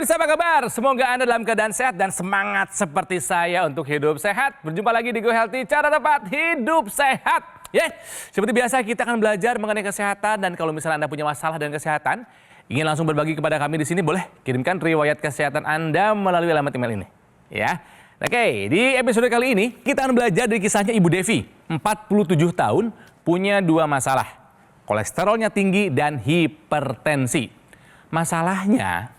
pemirsa, apa kabar? Semoga Anda dalam keadaan sehat dan semangat seperti saya untuk hidup sehat. Berjumpa lagi di Go Healthy, cara tepat hidup sehat. Seperti biasa kita akan belajar mengenai kesehatan, dan kalau misalnya Anda punya masalah dengan kesehatan, ingin langsung berbagi kepada kami di sini, boleh kirimkan riwayat kesehatan Anda melalui alamat email ini. Oke, di episode kali ini kita akan belajar dari kisahnya Ibu Devi, 47 tahun, punya dua masalah. Kolesterolnya tinggi dan hipertensi. Masalahnya,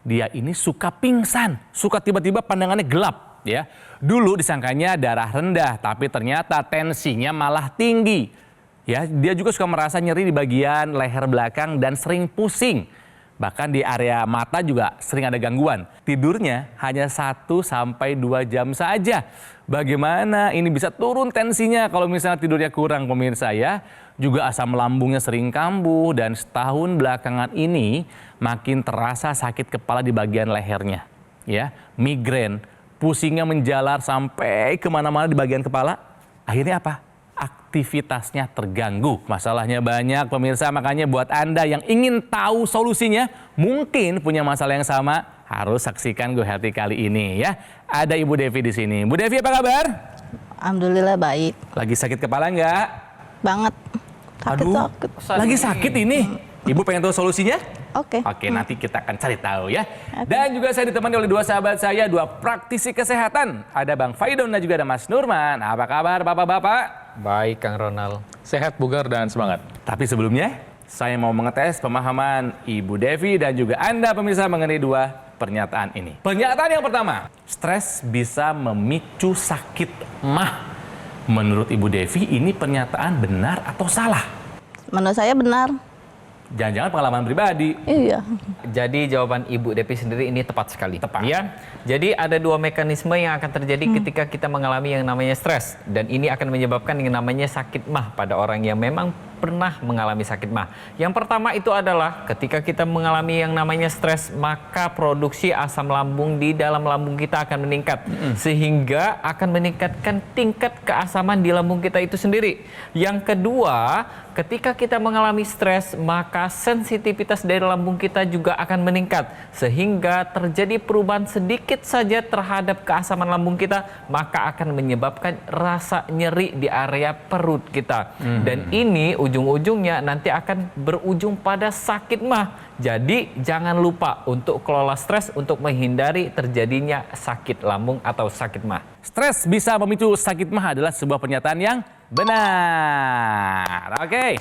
dia ini suka pingsan, suka tiba-tiba pandangannya gelap. Dulu disangkanya darah rendah, tapi ternyata tensinya malah tinggi. Dia juga suka merasa nyeri di bagian leher belakang dan sering pusing. Bahkan di area mata juga sering ada gangguan. Tidurnya hanya 1-2 jam saja. Bagaimana ini bisa turun tensinya kalau misalnya tidurnya kurang, pemirsa ya? Juga asam lambungnya sering kambuh, dan setahun belakangan ini makin terasa sakit kepala di bagian lehernya. Migrain, pusingnya menjalar sampai kemana-mana di bagian kepala. Akhirnya apa? Aktivitasnya terganggu. Masalahnya banyak, pemirsa. Makanya buat Anda yang ingin tahu solusinya, mungkin punya masalah yang sama, harus saksikan Go Healthy kali ini ya. Ada Ibu Devi di sini. Bu Devi, apa kabar? Alhamdulillah baik. Lagi sakit kepala nggak? Banget. Sakit. Lagi sakit ini. Ibu pengen tahu solusinya? Oke. Nanti kita akan cari tahu ya. Dan juga saya ditemani oleh dua sahabat saya, dua praktisi kesehatan. Ada Bang Faidon dan juga ada Mas Nurman. Apa kabar Bapak-bapak? Baik, Kang Ronald. Sehat, bugar, dan semangat. Tapi sebelumnya, saya mau mengetes pemahaman Ibu Devi dan juga Anda pemirsa mengenai dua pernyataan ini. Pernyataan yang pertama, stres bisa memicu sakit mah. Menurut Ibu Devi, ini pernyataan benar atau salah? Menurut saya benar. Jangan-jangan pengalaman pribadi. Iya. Jadi jawaban Ibu Devi sendiri ini tepat sekali. Tepat. Ya. Jadi ada dua mekanisme yang akan terjadi ketika kita mengalami yang namanya stres. Dan ini akan menyebabkan yang namanya sakit mah pada orang yang memang pernah mengalami sakit mah. Yang pertama itu adalah ketika kita mengalami yang namanya stres, maka produksi asam lambung di dalam lambung kita akan meningkat. Sehingga akan meningkatkan tingkat keasaman di lambung kita itu sendiri. Yang kedua, ketika kita mengalami stres, maka sensitivitas dari lambung kita juga akan meningkat. Sehingga terjadi perubahan sedikit saja terhadap keasaman lambung kita, maka akan menyebabkan rasa nyeri di area perut kita. Dan ini ujung-ujungnya nanti akan berujung pada sakit mah. Jadi jangan lupa untuk kelola stres untuk menghindari terjadinya sakit lambung atau sakit mah. Stres bisa memicu sakit mah adalah sebuah pernyataan yang benar. Oke.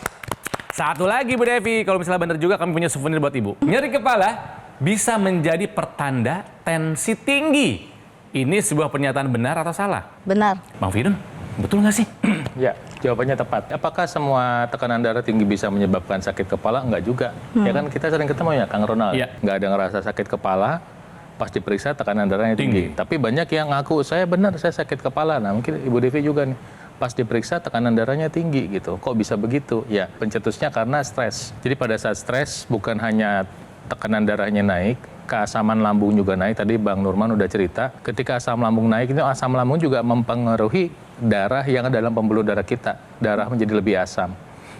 Satu lagi Bu Devi, kalau misalnya benar juga kami punya souvenir buat Ibu. Nyeri kepala bisa menjadi pertanda tensi tinggi. Ini sebuah pernyataan benar atau salah? Benar. Bang Firun, betul nggak sih? Ya, jawabannya tepat. Apakah semua tekanan darah tinggi bisa menyebabkan sakit kepala? Enggak juga. Ya kan kita sering ketemu ya, Kang Ronald. Iya. Nggak ada ngerasa sakit kepala, pas diperiksa tekanan darahnya tinggi. Tapi banyak yang ngaku, saya benar, saya sakit kepala. Nah mungkin Ibu Devi juga nih, pas diperiksa tekanan darahnya tinggi gitu. Kok bisa begitu? Ya, pencetusnya karena stres. Jadi pada saat stres bukan hanya tekanan darahnya naik, keasaman lambung juga naik. Tadi Bang Nurman udah cerita, ketika asam lambung naik, itu asam lambung juga mempengaruhi darah yang ada dalam pembuluh darah kita. Darah menjadi lebih asam.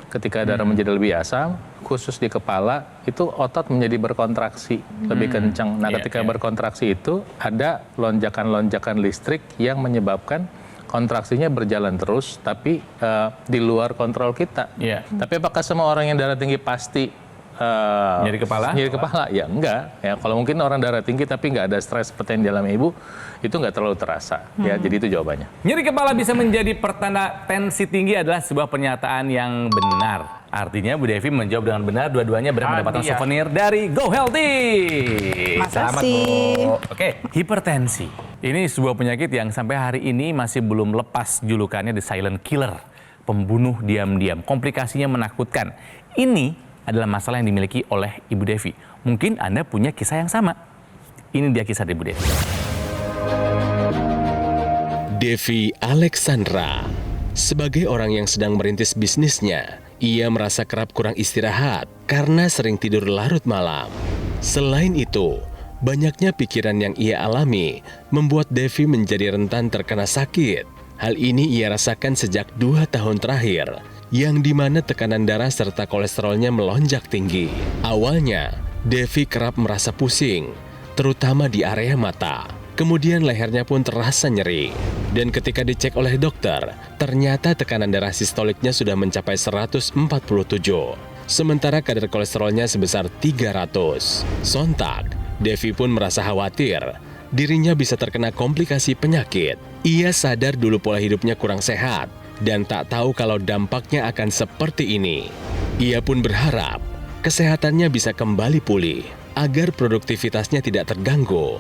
Ketika darah menjadi lebih asam, khusus di kepala, itu otot menjadi berkontraksi, lebih kencang. Nah, ketika berkontraksi itu, ada lonjakan-lonjakan listrik yang menyebabkan kontraksinya berjalan terus, tapi di luar kontrol kita. Tapi apakah semua orang yang darah tinggi pasti Nyeri kepala? Nyeri kepala? Ya enggak. Ya, kalau mungkin orang darah tinggi tapi nggak ada stres seperti yang di dalam Ibu, itu nggak terlalu terasa. Ya, jadi itu jawabannya. Nyeri kepala bisa menjadi pertanda tensi tinggi adalah sebuah pernyataan yang benar. Artinya Bu Devi menjawab dengan benar, dua-duanya berhak mendapatkan souvenir dari Go Healthy. Selamat Bu. Oke, hipertensi. Ini sebuah penyakit yang sampai hari ini masih belum lepas julukannya the silent killer. Pembunuh diam-diam. Komplikasinya menakutkan. Ini adalah masalah yang dimiliki oleh Ibu Devi. Mungkin Anda punya kisah yang sama. Ini dia kisah Ibu Devi. Devi Alexandra, sebagai orang yang sedang merintis bisnisnya, ia merasa kerap kurang istirahat karena sering tidur larut malam. Selain itu, banyaknya pikiran yang ia alami membuat Devi menjadi rentan terkena sakit. Hal ini ia rasakan sejak 2 tahun terakhir, yang dimana tekanan darah serta kolesterolnya melonjak tinggi. Awalnya, Devi kerap merasa pusing, terutama di area mata. Kemudian lehernya pun terasa nyeri. Dan ketika dicek oleh dokter, ternyata tekanan darah sistoliknya sudah mencapai 147. Sementara kadar kolesterolnya sebesar 300. Sontak, Devi pun merasa khawatir. Dirinya bisa terkena komplikasi penyakit. Ia sadar dulu pola hidupnya kurang sehat dan tak tahu kalau dampaknya akan seperti ini. Ia pun berharap kesehatannya bisa kembali pulih agar produktivitasnya tidak terganggu.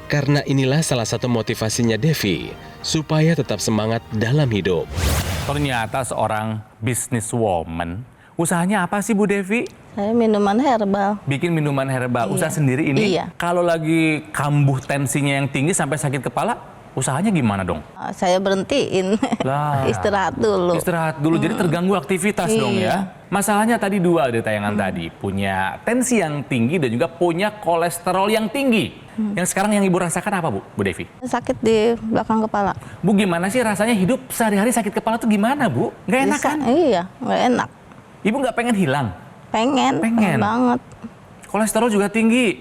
Karena inilah salah satu motivasinya Devi supaya tetap semangat dalam hidup. Ternyata seorang businesswoman. Usahanya apa sih Bu Devi? Saya minuman herbal. Bikin minuman herbal. Iya. Usaha sendiri ini? Iya. Kalau lagi kambuh tensinya yang tinggi sampai sakit kepala, usahanya gimana dong? Saya berhentiin. Lah. Istirahat dulu. Istirahat dulu, jadi terganggu aktivitas dong ya. Masalahnya tadi dua di tayangan tadi. Punya tensi yang tinggi dan juga punya kolesterol yang tinggi. Yang sekarang yang Ibu rasakan apa Bu Devi? Sakit di belakang kepala. Bu gimana sih rasanya hidup sehari-hari sakit kepala tuh gimana Bu? Nggak enak kan? Iya, nggak enak. Ibu nggak pengen hilang? Pengen banget. Kolesterol juga tinggi.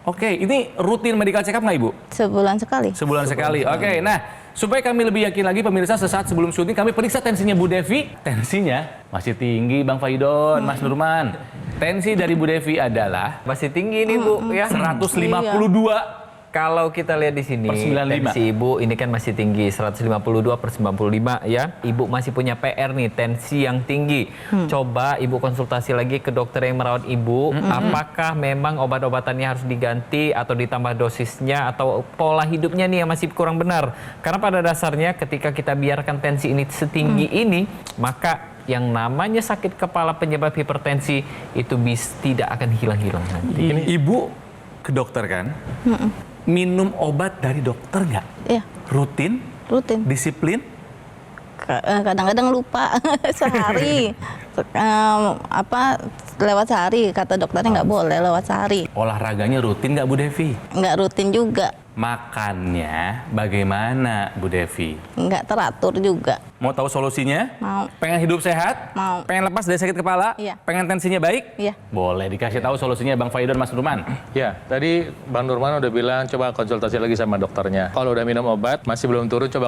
Oke, ini rutin medical check up nggak Ibu? Sebulan sekali. Sebulan sekali. Oke, nah supaya kami lebih yakin lagi pemirsa, sesaat sebelum syuting kami periksa tensinya Bu Devi. Tensinya masih tinggi Bang Faidon, Mas Nurman. Tensi dari Bu Devi adalah Masih tinggi nih Bu ya. 152. Kalau kita lihat di sini, Per 95. tensi Ibu ini kan masih tinggi, 152/95 ya. Ibu masih punya PR nih, tensi yang tinggi. Coba Ibu konsultasi lagi ke dokter yang merawat Ibu, apakah memang obat-obatannya harus diganti atau ditambah dosisnya atau pola hidupnya nih yang masih kurang benar. Karena pada dasarnya ketika kita biarkan tensi ini setinggi ini, maka yang namanya sakit kepala penyebab hipertensi itu tidak akan hilang-hilang nanti. Ibu ke dokter kan? Minum obat dari dokter nggak? Iya, Rutin? rutin. Disiplin? Kadang-kadang lupa sehari. Lewat sehari, kata dokternya nggak boleh lewat sehari. Olahraganya rutin nggak Bu Devi? Nggak rutin juga, Makannya bagaimana Bu Devi? nggak teratur juga. Mau tahu solusinya? Mau. Pengen hidup sehat? Mau. Pengen lepas dari sakit kepala? Iya. Pengen tensinya baik? Iya. Boleh dikasih tahu solusinya Bang Faidon, Mas Nurman. Ya, tadi Bang Nurman udah bilang coba konsultasi lagi sama dokternya. Kalau udah minum obat masih belum turun, coba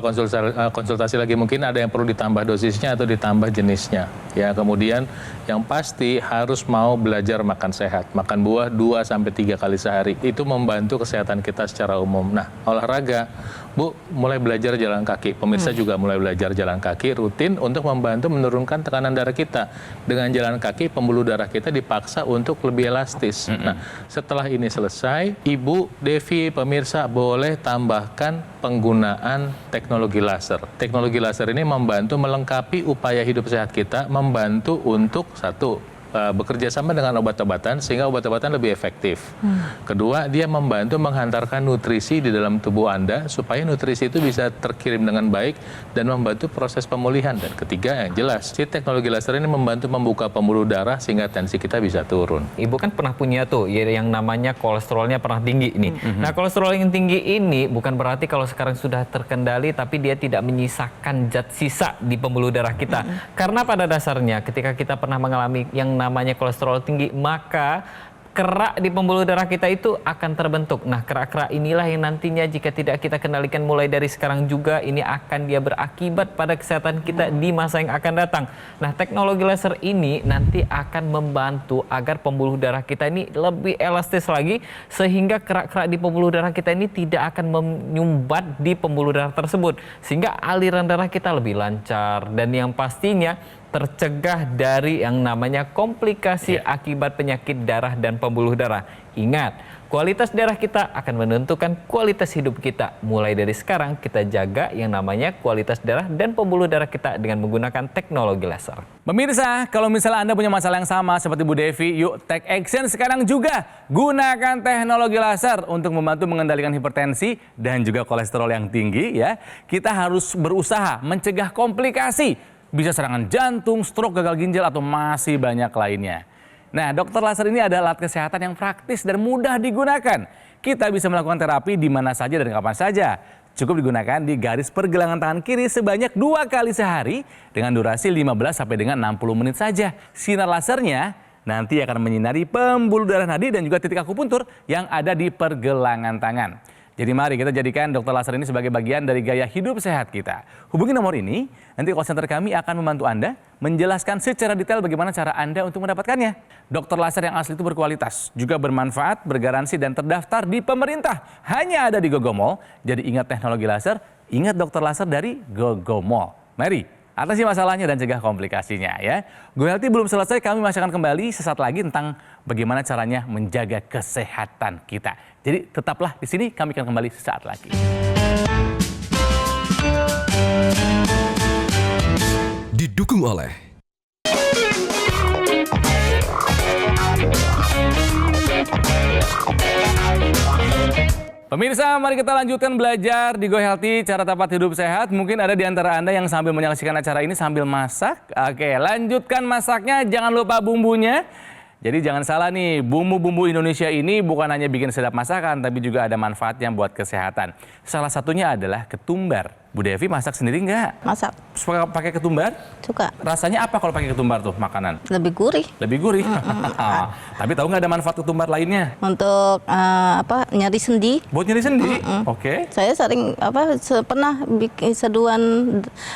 konsultasi lagi. Mungkin ada yang perlu ditambah dosisnya atau ditambah jenisnya. Ya, kemudian yang pasti harus mau belajar makan sehat. Makan buah 2-3 kali sehari. Itu membantu kesehatan kita secara umum. Nah, olahraga, Bu, mulai belajar jalan kaki. Pemirsa juga mulai belajar jalan kaki rutin untuk membantu menurunkan tekanan darah kita. Dengan jalan kaki, pembuluh darah kita dipaksa untuk lebih elastis. Nah, setelah ini selesai, Ibu Devi, pemirsa boleh tambahkan penggunaan teknologi laser. Teknologi laser ini membantu melengkapi upaya hidup sehat kita, membantu untuk bekerja sama dengan obat-obatan sehingga obat-obatan lebih efektif. Kedua, dia membantu menghantarkan nutrisi di dalam tubuh Anda supaya nutrisi itu bisa terkirim dengan baik dan membantu proses pemulihan. Dan ketiga, yang jelas, si teknologi laser ini membantu membuka pembuluh darah sehingga tensi kita bisa turun. Ibu kan pernah punya tuh ya, yang namanya kolesterolnya pernah tinggi ini. Nah, kolesterol yang tinggi ini bukan berarti kalau sekarang sudah terkendali tapi dia tidak menyisakan zat sisa di pembuluh darah kita. Karena pada dasarnya ketika kita pernah mengalami yang namanya kolesterol tinggi, maka kerak di pembuluh darah kita itu akan terbentuk. Nah, kerak-kerak inilah yang nantinya jika tidak kita kendalikan mulai dari sekarang juga, ini akan dia berakibat pada kesehatan kita di masa yang akan datang. Nah, teknologi laser ini nanti akan membantu agar pembuluh darah kita ini lebih elastis lagi, sehingga kerak-kerak di pembuluh darah kita ini tidak akan menyumbat di pembuluh darah tersebut. Sehingga aliran darah kita lebih lancar dan yang pastinya tercegah dari yang namanya komplikasi akibat penyakit darah dan pembuluh darah. Ingat, kualitas darah kita akan menentukan kualitas hidup kita. Mulai dari sekarang kita jaga yang namanya kualitas darah dan pembuluh darah kita dengan menggunakan teknologi laser. Pemirsa, kalau misalnya Anda punya masalah yang sama seperti Bu Devi, yuk take action sekarang juga. Gunakan teknologi laser untuk membantu mengendalikan hipertensi dan juga kolesterol yang tinggi ya. Kita harus berusaha mencegah komplikasi. Bisa serangan jantung, stroke, gagal ginjal, atau masih banyak lainnya. Nah, dokter laser ini adalah alat kesehatan yang praktis dan mudah digunakan. Kita bisa melakukan terapi di mana saja dan kapan saja. Cukup digunakan di garis pergelangan tangan kiri sebanyak 2 kali sehari dengan durasi 15 sampai dengan 60 menit saja. Sinar lasernya nanti akan menyinari pembuluh darah nadi dan juga titik akupuntur yang ada di pergelangan tangan. Jadi mari kita jadikan dokter laser ini sebagai bagian dari gaya hidup sehat kita. Hubungi nomor ini, nanti call center kami akan membantu Anda menjelaskan secara detail bagaimana cara Anda untuk mendapatkannya. Dokter laser yang asli itu berkualitas, juga bermanfaat, bergaransi dan terdaftar di pemerintah. Hanya ada di Gogo Mall. Jadi ingat teknologi laser, ingat dokter laser dari Gogo Mall. Mari atasi masalahnya dan cegah komplikasinya ya. Go Healthy belum selesai, kami masih akan kembali sesaat lagi tentang bagaimana caranya menjaga kesehatan kita. Jadi tetaplah di sini, kami akan kembali sesaat lagi. Didukung oleh Pemirsa, mari kita lanjutkan belajar di Go Healthy, cara tepat hidup sehat. Mungkin ada di antara Anda yang sambil menyaksikan acara ini sambil masak. Oke, lanjutkan masaknya, jangan lupa bumbunya. Jadi jangan salah nih, bumbu-bumbu Indonesia ini bukan hanya bikin sedap masakan, tapi juga ada manfaatnya buat kesehatan. Salah satunya adalah ketumbar. Bu Devi masak sendiri nggak? Masak. Suka pakai ketumbar? Suka. Rasanya apa kalau pakai ketumbar tuh makanan? Lebih gurih. Lebih gurih. Tapi tahu nggak ada manfaat ketumbar lainnya? Untuk nyari sendi. Buat nyeri sendi? Oke. Saya sering pernah bikin seduhan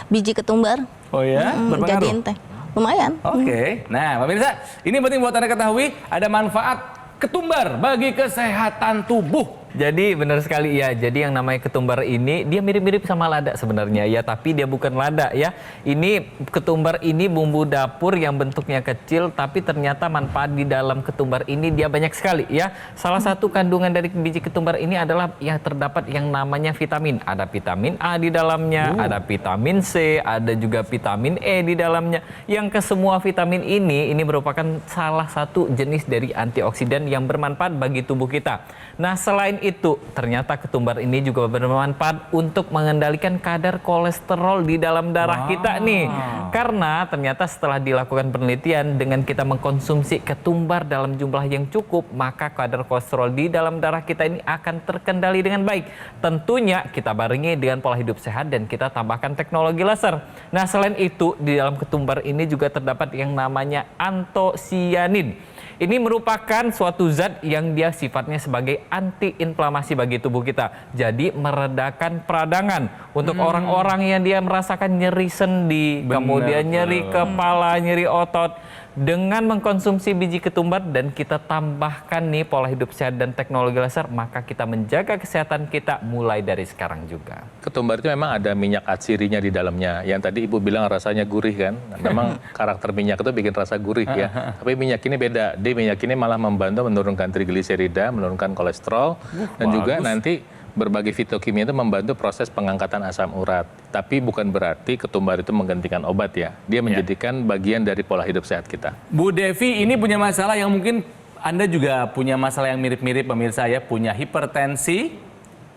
biji ketumbar. Oh ya? Berpengaruh? Jadiin teh. Lumayan. Oke. Nah, pemirsa, ini penting buat Anda ketahui, ada manfaat ketumbar bagi kesehatan tubuh. Jadi benar sekali ya. Jadi yang namanya ketumbar ini dia mirip-mirip sama lada sebenarnya ya, tapi dia bukan lada ya. Ini ketumbar ini bumbu dapur yang bentuknya kecil, tapi ternyata manfaat di dalam ketumbar ini dia banyak sekali ya. Salah satu kandungan dari biji ketumbar ini adalah yang terdapat yang namanya vitamin. Ada vitamin A di dalamnya, ada vitamin C, ada juga vitamin E di dalamnya. Yang kesemua vitamin ini merupakan salah satu jenis dari antioksidan yang bermanfaat bagi tubuh kita. Nah, selain itu, ternyata ketumbar ini juga bermanfaat untuk mengendalikan kadar kolesterol di dalam darah kita nih. Karena ternyata setelah dilakukan penelitian, dengan kita mengkonsumsi ketumbar dalam jumlah yang cukup, maka kadar kolesterol di dalam darah kita ini akan terkendali dengan baik. Tentunya kita barengi dengan pola hidup sehat dan kita tambahkan teknologi laser. Nah, selain itu, di dalam ketumbar ini juga terdapat yang namanya antosianin. Ini merupakan suatu zat yang dia sifatnya sebagai anti-inflamasi bagi tubuh kita. Jadi meredakan peradangan untuk orang-orang yang dia merasakan nyeri sendi, kemudian nyeri kepala, nyeri otot. Dengan mengkonsumsi biji ketumbar dan kita tambahkan nih pola hidup sehat dan teknologi laser, maka kita menjaga kesehatan kita mulai dari sekarang juga. Ketumbar itu memang ada minyak atsirinya di dalamnya. Yang tadi Ibu bilang rasanya gurih kan. Memang karakter minyak itu bikin rasa gurih ya. Tapi minyak ini beda. Minyak ini malah membantu menurunkan trigliserida, menurunkan kolesterol, dan juga nanti berbagai fitokimia itu membantu proses pengangkatan asam urat. Tapi bukan berarti ketumbar itu menggantikan obat ya. Dia menjadikan bagian dari pola hidup sehat kita. Bu Devi ini punya masalah yang mungkin Anda juga punya masalah yang mirip-mirip pemirsa ya. Punya hipertensi,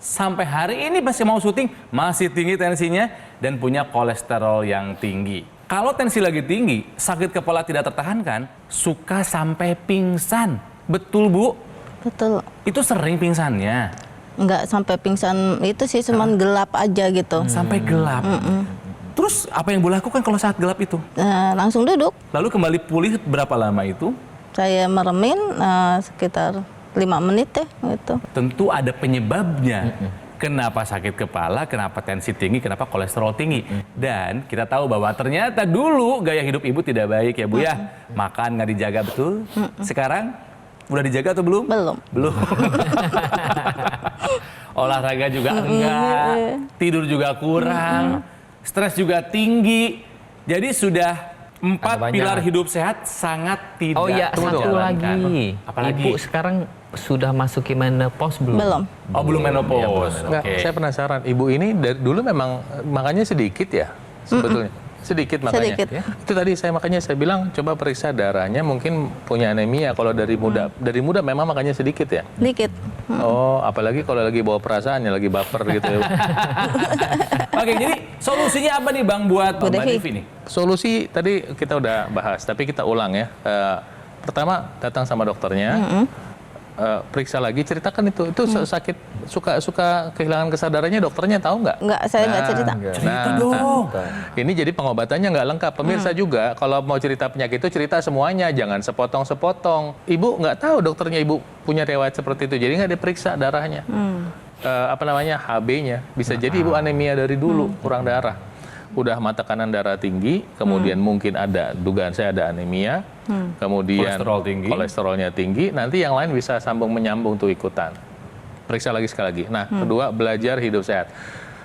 sampai hari ini masih mau syuting, masih tinggi tensinya, dan punya kolesterol yang tinggi. Kalau tensi lagi tinggi, sakit kepala tidak tertahankan, suka sampai pingsan. Betul Bu? Betul. Itu sering pingsannya? Enggak sampai pingsan, itu sih cuman gelap aja gitu. Sampai gelap. Terus apa yang boleh lakukan kalau saat gelap itu? Langsung duduk. Lalu kembali pulih berapa lama itu? Saya meremin sekitar 5 menit gitu. Tentu ada penyebabnya. Kenapa sakit kepala, kenapa tensi tinggi, kenapa kolesterol tinggi. Dan kita tahu bahwa ternyata dulu gaya hidup Ibu tidak baik ya Bu ya. Makan nggak dijaga betul. Sekarang udah dijaga atau belum? Belum. Belum. Olahraga juga enggak, tidur juga kurang, stres juga tinggi. Jadi sudah 4 pilar hidup sehat sangat tidak Oh iya, satu terjalankan. lagi. Apalagi? Ibu sekarang sudah masuki menopause belum? Belum. Oh, belum menopause. Nggak, Oke. saya penasaran. Ibu ini dari dulu memang makannya sedikit ya sebetulnya. Sedikit makanya. Sedikit. Itu tadi makanya saya bilang coba periksa darahnya, mungkin punya anemia kalau dari muda. Dari muda memang makannya sedikit ya. Dikit. Oh, apalagi kalau lagi bawa perasaan ya, lagi baper gitu ya. Oke, jadi solusinya apa nih Bang buat Bu Mbak Devi. Devi nih? Solusi tadi kita udah bahas, tapi kita ulang ya. Pertama datang sama dokternya. periksa lagi, ceritakan itu sakit, suka kehilangan kesadarannya, dokternya tahu nggak? Enggak, saya nggak cerita. Cerita dong. Ini jadi pengobatannya nggak lengkap. Pemirsa juga kalau mau cerita penyakit itu cerita semuanya, jangan sepotong-sepotong. Ibu nggak tahu dokternya ibu punya riwayat seperti itu, jadi nggak diperiksa darahnya. HB-nya. Bisa jadi ibu anemia dari dulu, kurang darah. Udah mata kanan darah tinggi, kemudian mungkin ada, dugaan saya ada anemia, kemudian Kolesterol tinggi. kolesterolnya tinggi, nanti yang lain bisa sambung menyambung tuh ikutan. Periksa lagi sekali lagi. Nah, kedua, belajar hidup sehat.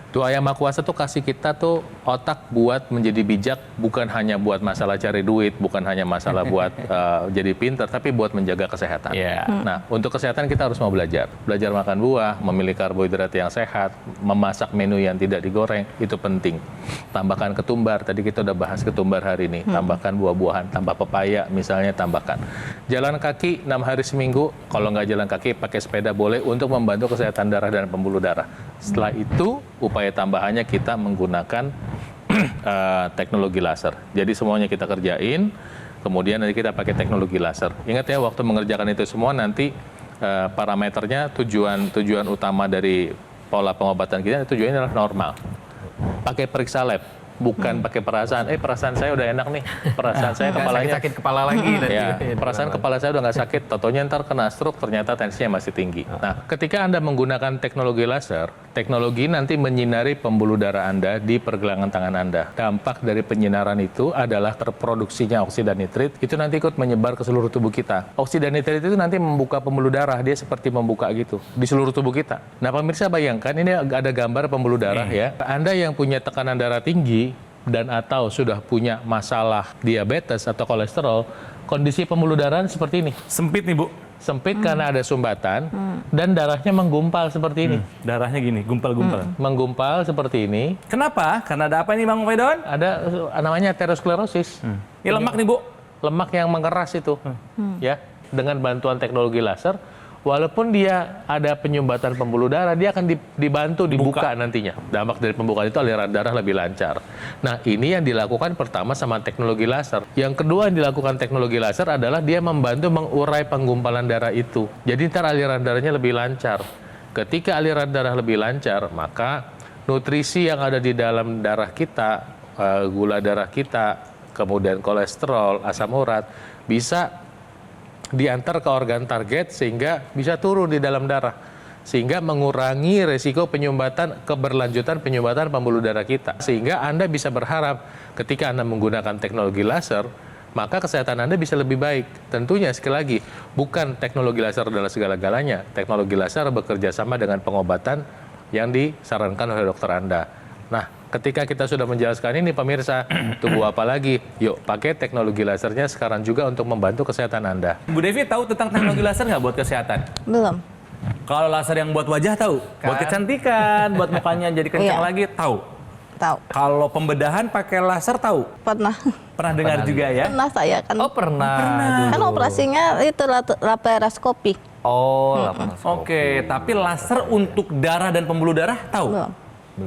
Doa Yang Maha Kuasa tuh kasih kita tuh otak buat menjadi bijak, bukan hanya buat masalah cari duit, bukan hanya masalah buat jadi pinter, tapi buat menjaga kesehatan. Iya. Nah, untuk kesehatan kita harus mau belajar. Belajar makan buah, memilih karbohidrat yang sehat, memasak menu yang tidak digoreng, itu penting. Tambahkan ketumbar, tadi kita udah bahas ketumbar hari ini. Tambahkan buah-buahan, tambah pepaya misalnya, tambahkan. Jalan kaki 6 hari seminggu, kalau nggak jalan kaki pakai sepeda boleh untuk membantu kesehatan darah dan pembuluh darah. Setelah itu, upaya tambahannya kita menggunakan teknologi laser. Jadi semuanya kita kerjain, kemudian nanti kita pakai teknologi laser. Ingat ya, waktu mengerjakan itu semua nanti parameternya, tujuan utama dari pola pengobatan kita, tujuannya adalah normal. Pakai periksa lab, bukan pakai perasaan. Perasaan saya udah enak nih, perasaan saya kepalanya sakit kepala lagi. ya, perasaan kepala saya udah nggak sakit, totonya ntar kena stroke, ternyata tensinya masih tinggi. Nah, ketika Anda menggunakan teknologi laser, teknologi nanti menyinari pembuluh darah Anda di pergelangan tangan Anda. Dampak dari penyinaran itu adalah terproduksinya oksida nitrit, itu nanti ikut menyebar ke seluruh tubuh kita. Oksida nitrit itu nanti membuka pembuluh darah, dia seperti membuka gitu, di seluruh tubuh kita. Nah, pemirsa bayangkan, ini ada gambar pembuluh darah ya. Anda yang punya tekanan darah tinggi, dan atau sudah punya masalah diabetes atau kolesterol, kondisi pembuluh darah seperti ini. Sempit nih, Bu. Sempit karena ada sumbatan dan darahnya menggumpal seperti ini. Darahnya gini, gumpal-gumpal. Menggumpal seperti ini. Kenapa? Karena ada apa ini, Bang Faidon? Ada namanya aterosklerosis. Ini lemak nih, Bu. Lemak yang mengeras itu. Ya, dengan bantuan teknologi laser, walaupun dia ada penyumbatan pembuluh darah, dia akan dibantu dibuka nantinya. Dampak dari pembukaan itu aliran darah lebih lancar. Nah, ini yang dilakukan pertama sama teknologi laser. Yang kedua yang dilakukan teknologi laser adalah dia membantu mengurai penggumpalan darah itu. Jadi ntar aliran darahnya lebih lancar. Ketika aliran darah lebih lancar, maka nutrisi yang ada di dalam darah kita, gula darah kita, kemudian kolesterol, asam urat, bisa diantar ke organ target sehingga bisa turun di dalam darah, sehingga mengurangi resiko keberlanjutan penyumbatan pembuluh darah kita. Sehingga Anda bisa berharap ketika Anda menggunakan teknologi laser, maka kesehatan Anda bisa lebih baik. Tentunya sekali lagi, bukan teknologi laser adalah segala-galanya. Teknologi laser bekerja sama dengan pengobatan yang disarankan oleh dokter Anda. Nah, ketika kita sudah menjelaskan ini, pemirsa, tunggu apa lagi? Yuk, pakai teknologi lasernya sekarang juga untuk membantu kesehatan Anda. Bu Devi tahu tentang teknologi laser nggak buat kesehatan? Belum. Kalau laser yang buat wajah tahu, buat kecantikan, buat mukanya jadi kencang Iya. lagi tahu. Tahu. Kalau pembedahan pakai laser tahu. Pernah. Pernah dengar juga ya? Pernah saya kan. Oh, pernah. Kan operasinya itu laparoskopi. Oh, laparoskopi. Oke, tapi laser untuk darah dan pembuluh darah tahu? Belum.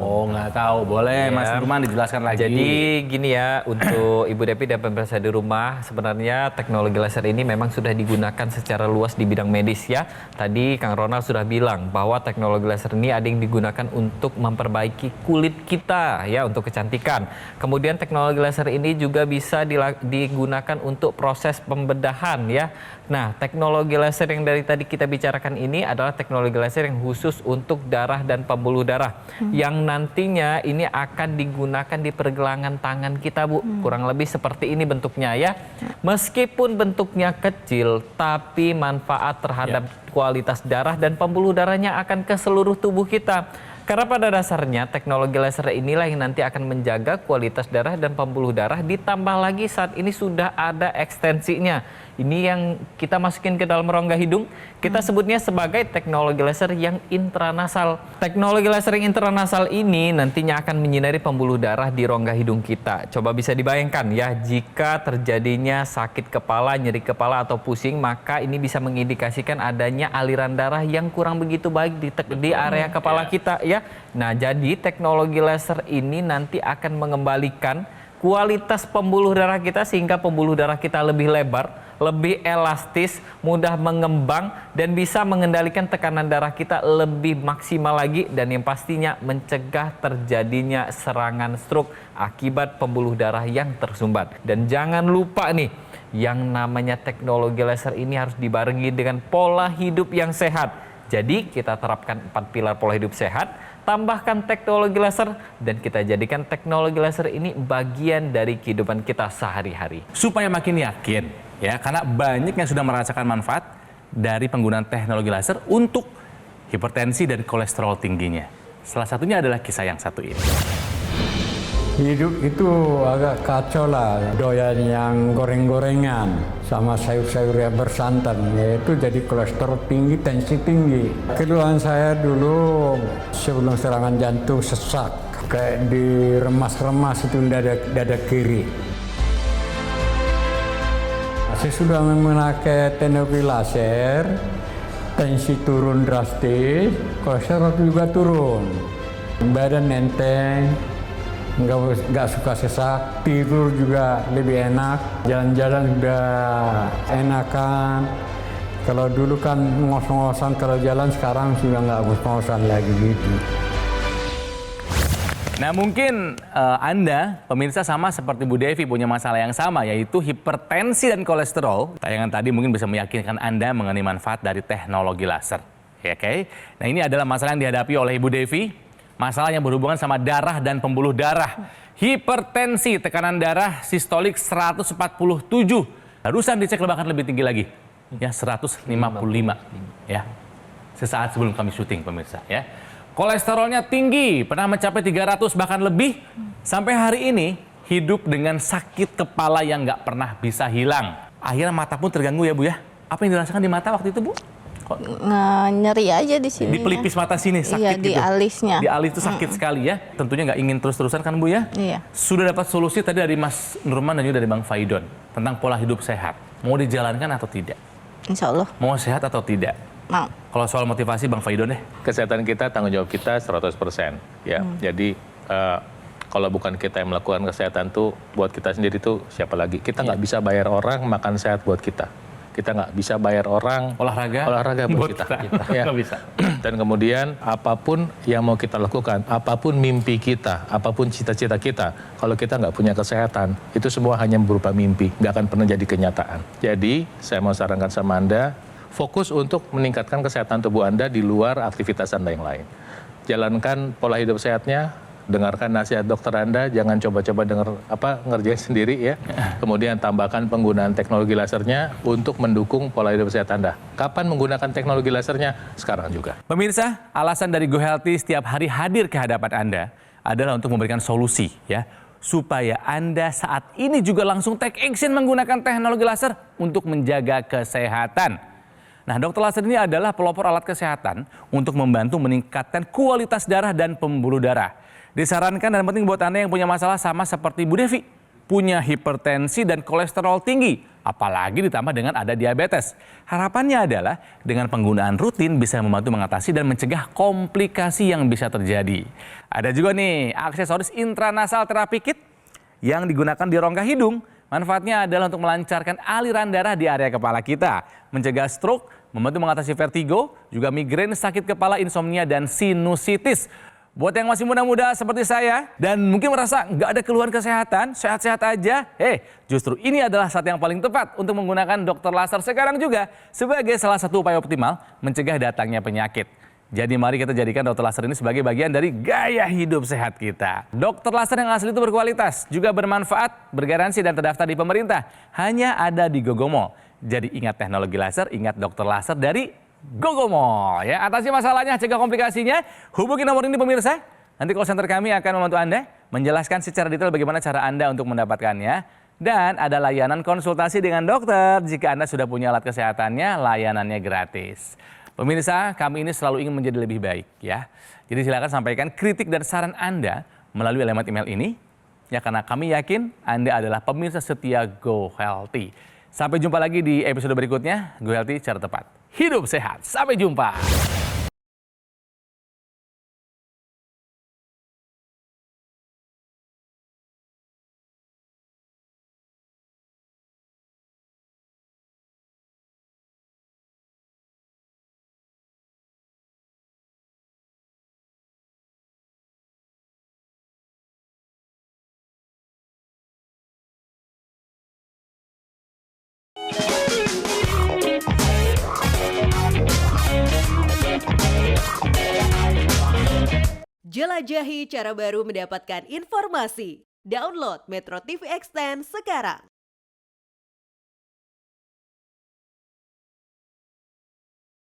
Oh, nggak tahu. Boleh, Mas Nurman dijelaskan lagi. Jadi gini ya, untuk Ibu Devi dan pemirsa di rumah, sebenarnya teknologi laser ini memang sudah digunakan secara luas di bidang medis ya. Tadi Kang Ronald sudah bilang bahwa teknologi laser ini ada yang digunakan untuk memperbaiki kulit kita ya, untuk kecantikan. Kemudian teknologi laser ini juga bisa digunakan untuk proses pembedahan ya. Nah, teknologi laser yang dari tadi kita bicarakan ini adalah teknologi laser yang khusus untuk darah dan pembuluh darah. Yang nantinya ini akan digunakan di pergelangan tangan kita, Bu. Kurang lebih seperti ini bentuknya ya. Meskipun bentuknya kecil, tapi manfaat terhadap kualitas darah dan pembuluh darahnya akan ke seluruh tubuh kita. Karena pada dasarnya teknologi laser inilah yang nanti akan menjaga kualitas darah dan pembuluh darah, ditambah lagi saat ini sudah ada ekstensinya. Ini yang kita masukin ke dalam rongga hidung, kita sebutnya sebagai teknologi laser yang intranasal. Teknologi laser yang intranasal ini nantinya akan menyinari pembuluh darah di rongga hidung kita. Coba bisa dibayangkan ya, jika terjadinya sakit kepala, nyeri kepala atau pusing, maka ini bisa mengindikasikan adanya aliran darah yang kurang begitu baik di area kepala kita ya. Nah, jadi teknologi laser ini nanti akan mengembalikan kualitas pembuluh darah kita sehingga pembuluh darah kita lebih lebar, lebih elastis, mudah mengembang, dan bisa mengendalikan tekanan darah kita lebih maksimal lagi, dan yang pastinya mencegah terjadinya serangan stroke akibat pembuluh darah yang tersumbat. Dan jangan lupa nih, yang namanya teknologi laser ini harus dibarengi dengan pola hidup yang sehat. Jadi kita terapkan 4 pilar pola hidup sehat, tambahkan teknologi laser, dan kita jadikan teknologi laser ini bagian dari kehidupan kita sehari-hari. Supaya makin yakin, ya, karena banyak yang sudah merasakan manfaat dari penggunaan teknologi laser untuk hipertensi dan kolesterol tingginya. Salah satunya adalah kisah yang satu ini. Hidup itu agak kacau lah, doyan yang goreng-gorengan sama sayur-sayur yang bersantan, yaitu jadi kolesterol tinggi, tensi tinggi. Keluhan saya dulu sebelum serangan jantung sesak, kayak diremas-remas itu dada kiri. Saya sudah memakai teknologi laser, tensi turun drastis, kolesterol juga turun, badan enteng. Nggak suka sesak, tidur juga lebih enak, jalan-jalan sudah enakan. Kalau dulu kan ngos-ngosan kalau jalan, sekarang sudah nggak ngos-ngosan lagi gitu. Nah mungkin Anda, pemirsa, sama seperti Bu Devi punya masalah yang sama, yaitu hipertensi dan kolesterol. Tayangan tadi mungkin bisa meyakinkan Anda mengenai manfaat dari teknologi laser. Ya, oke? Nah ini adalah masalah yang dihadapi oleh Ibu Devi. Masalah yang berhubungan sama darah dan pembuluh darah. Hipertensi, tekanan darah sistolik 147. Barusan dicek bahkan lebih tinggi lagi. Ya, 155. Ya. Sesaat sebelum kami syuting, pemirsa, ya. Kolesterolnya tinggi, pernah mencapai 300 bahkan lebih. Sampai hari ini hidup dengan sakit kepala yang nggak pernah bisa hilang. Akhirnya mata pun terganggu ya, Bu ya. Apa yang dirasakan di mata waktu itu, Bu? Nyeri aja di sini. Di pelipis mata sini sakit iya, gitu. di alisnya. Di alis itu sakit sekali ya. Tentunya nggak ingin terus-terusan kan Bu ya? Iya. Sudah dapat solusi tadi dari Mas Nurman dan juga dari Bang Faidon tentang pola hidup sehat. Mau dijalankan atau tidak? Insya Allah Mau sehat atau tidak? mau. Kalau soal motivasi Bang Faidon deh. Kesehatan kita tanggung jawab kita 100%. Ya, jadi kalau bukan kita yang melakukan kesehatan tuh buat kita sendiri tuh siapa lagi? Kita nggak bisa bayar orang makan sehat buat kita. Kita nggak bisa bayar orang olahraga buat kita. Ya. Nggak bisa. Dan kemudian apapun yang mau kita lakukan, apapun mimpi kita, apapun cita-cita kita, kalau kita nggak punya kesehatan, itu semua hanya berupa mimpi, nggak akan pernah jadi kenyataan. Jadi saya mau sarankan sama Anda, fokus untuk meningkatkan kesehatan tubuh Anda di luar aktivitas Anda yang lain. Jalankan pola hidup sehatnya, dengarkan nasihat dokter Anda, jangan coba-coba ngerjain sendiri ya. Kemudian tambahkan penggunaan teknologi lasernya untuk mendukung pola hidup sehat Anda. Kapan menggunakan teknologi lasernya? Sekarang juga. Pemirsa, alasan dari Go Healthy setiap hari hadir ke hadapan Anda adalah untuk memberikan solusi ya, supaya Anda saat ini juga langsung take action menggunakan teknologi laser untuk menjaga kesehatan. Nah, dokter laser ini adalah pelopor alat kesehatan untuk membantu meningkatkan kualitas darah dan pembuluh darah. Disarankan dan penting buat Anda yang punya masalah sama seperti Bu Devi, punya hipertensi dan kolesterol tinggi, apalagi ditambah dengan ada diabetes. Harapannya adalah dengan penggunaan rutin bisa membantu mengatasi dan mencegah komplikasi yang bisa terjadi. Ada juga nih aksesoris intranasal terapi kit yang digunakan di rongga hidung. Manfaatnya adalah untuk melancarkan aliran darah di area kepala kita, mencegah stroke, membantu mengatasi vertigo, juga migrain, sakit kepala, insomnia, dan sinusitis. Buat yang masih muda-muda seperti saya dan mungkin merasa nggak ada keluhan kesehatan, sehat-sehat aja, justru ini adalah saat yang paling tepat untuk menggunakan dokter laser sekarang juga sebagai salah satu upaya optimal mencegah datangnya penyakit. Jadi mari kita jadikan dokter laser ini sebagai bagian dari gaya hidup sehat kita. Dokter laser yang asli itu berkualitas, juga bermanfaat, bergaransi dan terdaftar di pemerintah. Hanya ada di Gogomo. Jadi ingat teknologi laser, ingat dokter laser dari Gogomo. Ya, atasi masalahnya, cegah komplikasinya. Hubungi nomor ini pemirsa. Nanti call center kami akan membantu Anda menjelaskan secara detail bagaimana cara Anda untuk mendapatkannya. Dan ada layanan konsultasi dengan dokter. Jika Anda sudah punya alat kesehatannya, layanannya gratis. Pemirsa, kami ini selalu ingin menjadi lebih baik ya. Jadi silakan sampaikan kritik dan saran Anda melalui alamat email ini. Ya, karena kami yakin Anda adalah pemirsa setia Go Healthy. Sampai jumpa lagi di episode berikutnya. Go Healthy cara tepat. Hidup sehat. Sampai jumpa. Jelajahi cara baru mendapatkan informasi. Download Metro TV Extend sekarang.